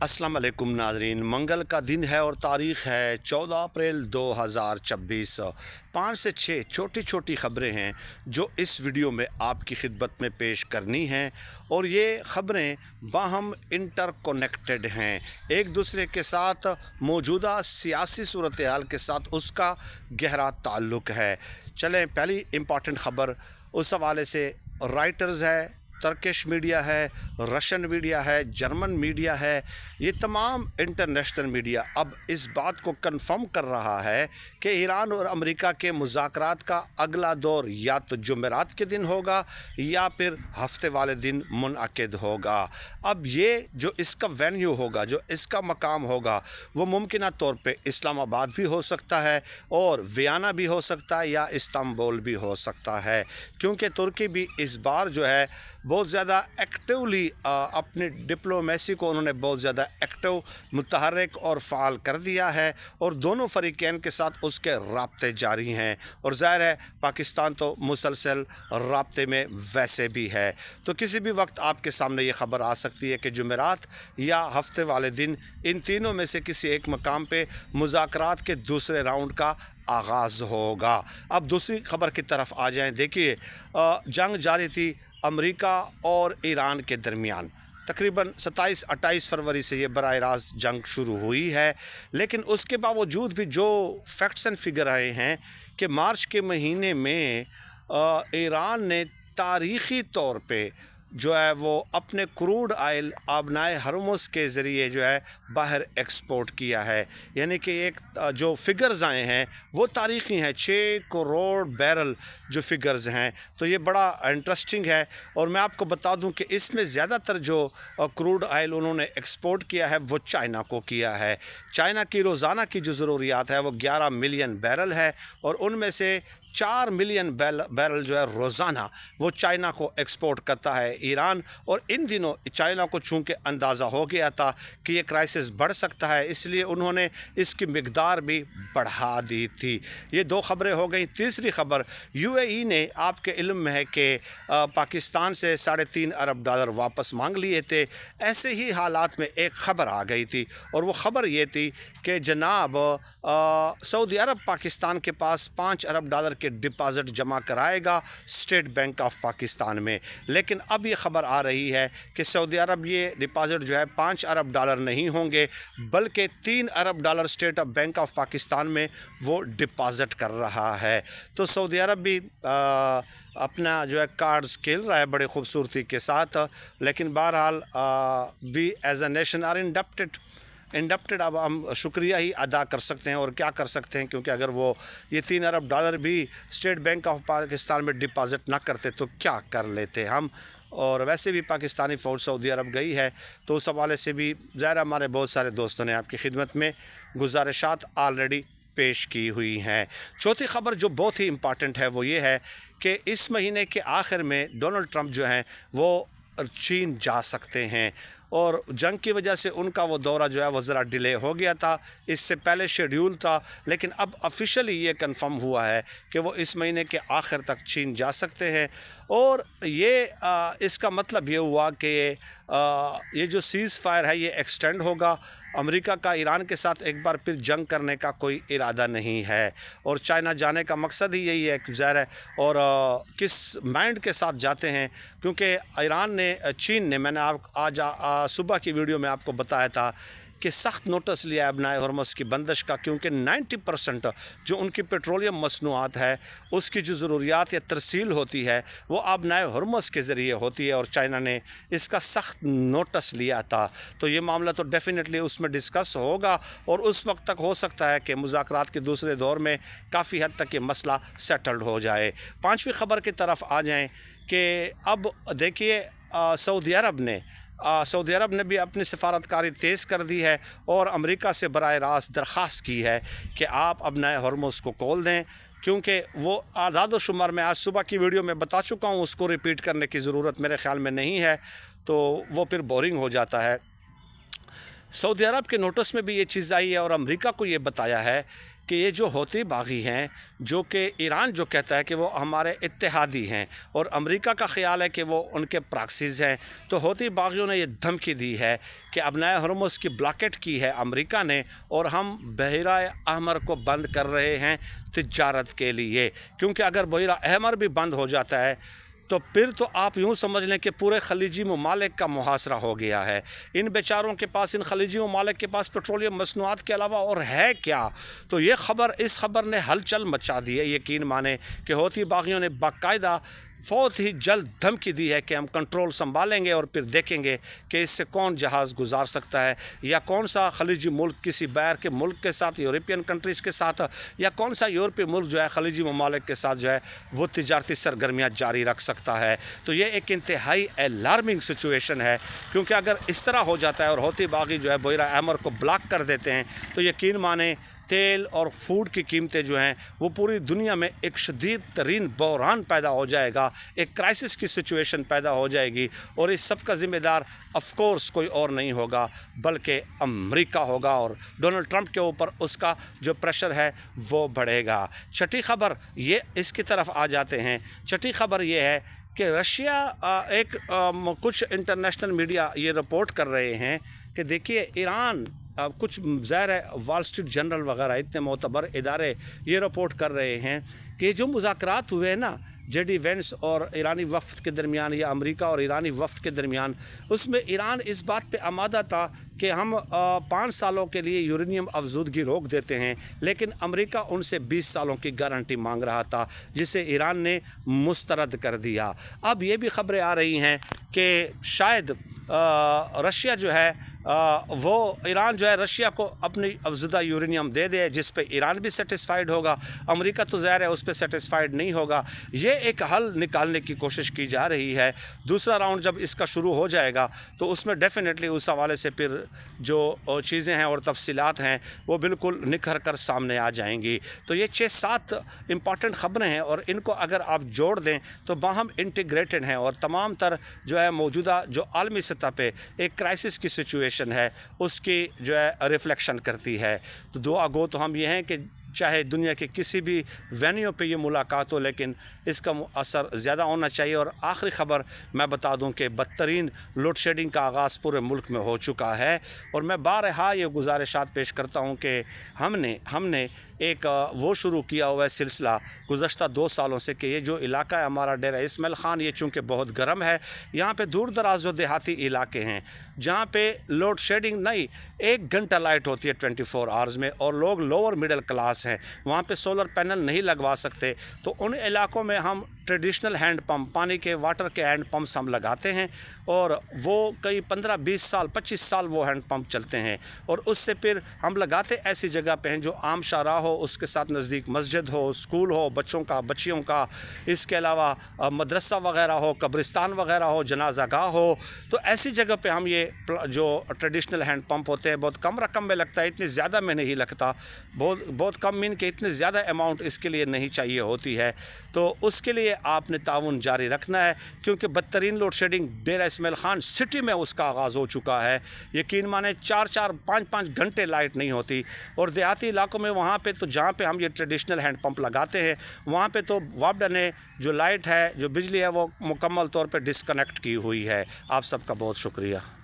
अस्सलाम वालेकुम नाज़रीन। मंगल का दिन है और तारीख़ है 14 अप्रैल 2026। 5 से 6 छोटी छोटी ख़बरें हैं जो इस वीडियो में आपकी खिदमत में पेश करनी हैं, और ये ख़बरें बाहम इंटरकनेक्टेड हैं, एक दूसरे के साथ मौजूदा सियासी सूरत हाल के साथ उसका गहरा ताल्लुक़ है। चलें, पहली इम्पॉर्टेंट ख़बर उस हवाले से राइटर्स है, टर्किश मीडिया है, रशियन मीडिया है, जर्मन मीडिया है, ये तमाम इंटरनेशनल मीडिया अब इस बात को कंफर्म कर रहा है कि ईरान और अमेरिका के मुज़ाकरात का अगला दौर या तो जुमेरात के दिन होगा या फिर हफ्ते वाले दिन मुनअक़िद होगा। अब ये जो इसका वेन्यू होगा, जो इसका मकाम होगा, वो मुमकिन तौर पे इस्लामाबाद भी हो सकता है और वियना भी हो सकता है या इस्तांबुल भी हो सकता है, क्योंकि तुर्की भी इस बार जो है बहुत ज़्यादा एक्टिवली अपनी डिप्लोमेसी को उन्होंने बहुत ज़्यादा एक्टिव, मुतहर्रिक और फ़ाल कर दिया है, और दोनों फ़रीक़ैन के साथ उसके राब्ते जारी हैं, और ज़ाहिर है पाकिस्तान तो मुसलसल राब्ते में वैसे भी है। तो किसी भी वक्त आपके सामने ये ख़बर आ सकती है कि जुमेरात या हफ्ते वाले दिन इन तीनों में से किसी एक मकाम पे मुज़ाकरात के दूसरे राउंड का आगाज़ होगा। अब दूसरी ख़बर की तरफ आ जाएँ। देखिए, जंग जारी थी अमेरिका और ईरान के दरमियान। तकरीबन 27-28 फरवरी से ये बराह रास्त जंग शुरू हुई है, लेकिन उसके बावजूद भी जो फैक्ट्स एंड फिगर आए हैं कि मार्च के महीने में ईरान ने तारीख़ी तौर पे जो है वो अपने क्रूड आयल आबनाए हरमुज़ के ज़रिए जो है बाहर एक्सपोर्ट किया है। यानी कि एक जो फ़िगर्स आए हैं वो तारीख़ी हैं, 6 करोड़ बैरल जो फ़िगर्स हैं। तो ये बड़ा इंटरेस्टिंग है, और मैं आपको बता दूं कि इसमें ज़्यादातर जो क्रूड आयल उन्होंने एक्सपोर्ट किया है वो चाइना को किया है। चाइना की रोज़ाना की जो ज़रूरियात है वो 11 मिलियन बैरल है, और उनमें से 4 मिलियन बैरल जो है रोज़ाना वो चाइना को एक्सपोर्ट करता है ईरान। और इन दिनों चाइना को चूँकि अंदाज़ा हो गया था कि ये क्राइसिस बढ़ सकता है, इसलिए उन्होंने इसकी मिकदार भी बढ़ा दी थी। ये दो ख़बरें हो गई। तीसरी ख़बर, यूएई ने आपके इल्म में है कि पाकिस्तान से $3.5 अरब वापस मांग लिए थे। ऐसे ही हालात में एक ख़बर आ गई थी, और वो ख़बर ये थी कि जनाब सऊदी अरब पाकिस्तान के पास $5 अरब के डिपॉज़िट जमा कराएगा स्टेट बैंक ऑफ पाकिस्तान में। लेकिन अब ये ख़बर आ रही है कि सऊदी अरब ये डिपॉज़िट जो है $5 अरब नहीं होंगे, बल्कि $3 अरब state of bank of Pakistan में वो डिपॉज़िट कर रहा है। तो सऊदी अरब भी अपना जो है कार्ड्स खेल रहा है बड़े खूबसूरती के साथ, लेकिन बहरहाल we as a nation are indebted. अब हम शुक्रिया ही अदा कर सकते हैं, और क्या कर सकते हैं, क्योंकि अगर वो ये $3 अरब भी स्टेट बैंक ऑफ पाकिस्तान में डिपॉज़िट ना करते तो क्या कर लेते हम। और वैसे भी पाकिस्तानी फ़ौज सऊदी अरब गई है, तो उस हवाले से भी ज़ाहिर हमारे बहुत सारे दोस्तों ने आपकी खिदमत में गुजारिशात ऑलरेडी पेश की हुई हैं। चौथी ख़बर जो बहुत ही इम्पॉर्टेंट है वो ये है कि इस महीने के आखिर में डोनाल्ड ट्रंप जो हैं वो चीन जा सकते हैं, और जंग की वजह से उनका वो दौरा जो है वो ज़रा डिले हो गया था, इससे पहले शेड्यूल था, लेकिन अब ऑफिशियली ये कंफर्म हुआ है कि वो इस महीने के आखिर तक चीन जा सकते हैं। और ये इसका मतलब ये हुआ कि ये जो सीज़ फायर है ये एक्सटेंड होगा। अमेरिका का ईरान के साथ एक बार फिर जंग करने का कोई इरादा नहीं है, और चाइना जाने का मकसद ही यही है कि ज़ाहिर है, और किस माइंड के साथ जाते हैं, क्योंकि ईरान ने, चीन ने, मैंने आज सुबह की वीडियो में आपको बताया था कि सख्त नोटिस लिया है अबनाए हरमुज़ की बंदिश का, क्योंकि 90% जो उनकी पेट्रोलियम मसनूआत है उसकी जो ज़रूरियात या तरसील होती है वो अबनाए हरमुज़ के ज़रिए होती है, और चाइना ने इसका सख्त नोटिस लिया था। तो ये मामला तो डेफिनेटली उसमें डिस्कस होगा, और उस वक्त तक हो सकता है कि मुज़ाकरात के दूसरे दौर में काफ़ी हद तक ये मसला सेटल्ड हो जाए। पाँचवीं ख़बर की तरफ आ जाएँ कि अब देखिए, सऊदी अरब ने भी अपनी सफारतकारी तेज़ कर दी है, और अमेरिका से बराह रास्त दरख्वास्त की है कि आप अबनाए हरमुज़ को खोल दें, क्योंकि वो आदाद व शुमार में आज सुबह की वीडियो में बता चुका हूँ, उसको रिपीट करने की ज़रूरत मेरे ख़्याल में नहीं है, तो वो फिर बोरिंग हो जाता है। सऊदी अरब के नोटिस में भी ये चीज़ आई है, और अमेरिका को ये बताया है کہ یہ جو ہوتی باغی ہیں، جو کہ ایران جو کہتا ہے کہ وہ ہمارے اتحادی ہیں اور امریکہ کا خیال ہے کہ وہ ان کے پراکسیز ہیں، تو ہوتی باغیوں نے یہ دھمکی دی ہے کہ ابنائے ہرمز کی بلاکٹ کی ہے امریکہ نے، اور ہم بحیرہ احمر کو بند کر رہے ہیں تجارت کے لیے، کیونکہ اگر بحیرہ احمر بھی بند ہو جاتا ہے تو پھر تو آپ یوں سمجھ لیں کہ پورے خلیجی ممالک کا محاصرہ ہو گیا ہے۔ ان بیچاروں کے پاس، ان خلیجی ممالک کے پاس پیٹرولیم مصنوعات کے علاوہ اور ہے کیا؟ تو اس خبر نے ہلچل مچا دی ہے۔ یقین مانیں کہ ہوتی باغیوں نے باقاعدہ بہت ہی جلد دھمکی دی ہے کہ ہم کنٹرول سنبھالیں گے اور پھر دیکھیں گے کہ اس سے کون جہاز گزار سکتا ہے، یا کون سا خلیجی ملک کسی باہر کے ملک کے ساتھ، یورپین کنٹریز کے ساتھ، یا کون سا یورپی ملک جو ہے خلیجی ممالک کے ساتھ جو ہے وہ تجارتی سرگرمیاں جاری رکھ سکتا ہے۔ تو یہ ایک انتہائی الارمنگ سچویشن ہے، کیونکہ اگر اس طرح ہو جاتا ہے اور ہوتی باغی جو ہے بحیرہ احمر کو بلاک کر دیتے ہیں تو یقین مانیں تیل اور فوڈ کی قیمتیں جو ہیں وہ پوری دنیا میں ایک شدید ترین بحران پیدا ہو جائے گا، ایک کرائسس کی سچویشن پیدا ہو جائے گی، اور اس سب کا ذمہ دار آف کورس کوئی اور نہیں ہوگا بلکہ امریکہ ہوگا، اور ڈونلڈ ٹرمپ کے اوپر اس کا جو پریشر ہے وہ بڑھے گا۔ چھٹی خبر یہ اس کی طرف آ جاتے ہیں۔ چھٹی خبر یہ ہے کہ رشیا کچھ انٹرنیشنل میڈیا یہ رپورٹ کر رہے ہیں کہ دیکھیے ایران کچھ ظاہر ہے وال اسٹریٹ جرنل وغیرہ اتنے معتبر ادارے یہ رپورٹ کر رہے ہیں کہ جو مذاکرات ہوئے ہیں نا جے ڈی وینس اور ایرانی وفد کے درمیان، یا امریکہ اور ایرانی وفد کے درمیان، اس میں ایران اس بات پہ آمادہ تھا کہ ہم 5 سالوں کے لیے یورینیم افزودگی روک دیتے ہیں، لیکن امریکہ ان سے 20 سالوں کی گارنٹی مانگ رہا تھا جسے ایران نے مسترد کر دیا۔ اب یہ بھی خبریں آ رہی ہیں کہ شاید رشیا جو ہے وہ ایران جو ہے رشیا کو اپنی افزودہ یورینیم دے دے، جس پہ ایران بھی سیٹسفائیڈ ہوگا، امریکہ تو ظاہر ہے اس پہ سیٹسفائیڈ نہیں ہوگا۔ یہ ایک حل نکالنے کی کوشش کی جا رہی ہے۔ دوسرا راؤنڈ جب اس کا شروع ہو جائے گا تو اس میں ڈیفینیٹلی اس حوالے سے پھر جو چیزیں ہیں اور تفصیلات ہیں وہ بالکل نکھر کر سامنے آ جائیں گی۔ تو یہ 6-7 امپارٹنٹ خبریں ہیں، اور ان کو اگر آپ جوڑ دیں تو باہم انٹیگریٹڈ ہیں، اور تمام تر جو ہے موجودہ جو عالمی سطح پہ ایک کرائسس کی سچویشن ہے اس کی جو ہے ریفلیکشن کرتی ہے۔ تو دعا گو تو ہم یہ ہیں کہ چاہے دنیا کے کسی بھی وینیو پہ یہ ملاقات ہو، لیکن اس کا اثر زیادہ ہونا چاہیے۔ اور آخری خبر میں بتا دوں کہ بدترین لوڈ شیڈنگ کا آغاز پورے ملک میں ہو چکا ہے، اور میں بارہا یہ گزارشات پیش کرتا ہوں کہ ہم نے ایک وہ شروع کیا ہوا ہے سلسلہ گزشتہ 2 سالوں سے کہ یہ جو علاقہ ہے ہمارا ڈیرہ اسماعیل خان، یہ چونکہ بہت گرم ہے، یہاں پہ دور دراز جو دیہاتی علاقے ہیں جہاں پہ لوڈ شیڈنگ نہیں، 1 گھنٹہ لائٹ ہوتی ہے 24 آورز میں، اور لوگ لوور مڈل کلاس ہیں، وہاں پہ سولر پینل نہیں لگوا سکتے، تو ان علاقوں میں ہم ٹریڈیشنل ہینڈ پمپ، پانی کے واٹر کے ہینڈ پمپس ہم لگاتے ہیں، اور وہ کئی 15-20 سال 25 سال وہ ہینڈ پمپ چلتے ہیں، اور اس سے پھر ہم لگاتے ایسی جگہ پہ ہیں جو عام شاہراہ ہو، اس کے ساتھ نزدیک مسجد ہو، اسکول ہو بچوں کا بچیوں کا، اس کے علاوہ مدرسہ وغیرہ ہو، قبرستان وغیرہ ہو، جنازہ گاہ ہو، تو ایسی جگہ پہ ہم یہ جو ٹریڈیشنل ہینڈ پمپ ہوتے ہیں، بہت کم رقم میں لگتا ہے، اتنی زیادہ میں نہیں لگتا، بہت کم مین کہ اتنے زیادہ اماؤنٹ اس کے لیے نہیں چاہیے ہوتی ہے، تو اس کے لیے آپ نے تعاون جاری رکھنا ہے، کیونکہ بدترین load shedding Dera Ismail Khan city میں اس کا آغاز ہو چکا ہے۔ یقین مانیں 4-4 5-5 گھنٹے لائٹ نہیں ہوتی، اور دیہاتی علاقوں میں وہاں پہ تو جہاں پہ ہم یہ ٹریڈیشنل ہینڈ پمپ لگاتے ہیں وہاں پہ تو وابڈا نے جو لائٹ ہے، جو بجلی ہے، وہ مکمل طور پہ ڈسکنیکٹ کی ہوئی ہے۔ آپ سب کا بہت شکریہ۔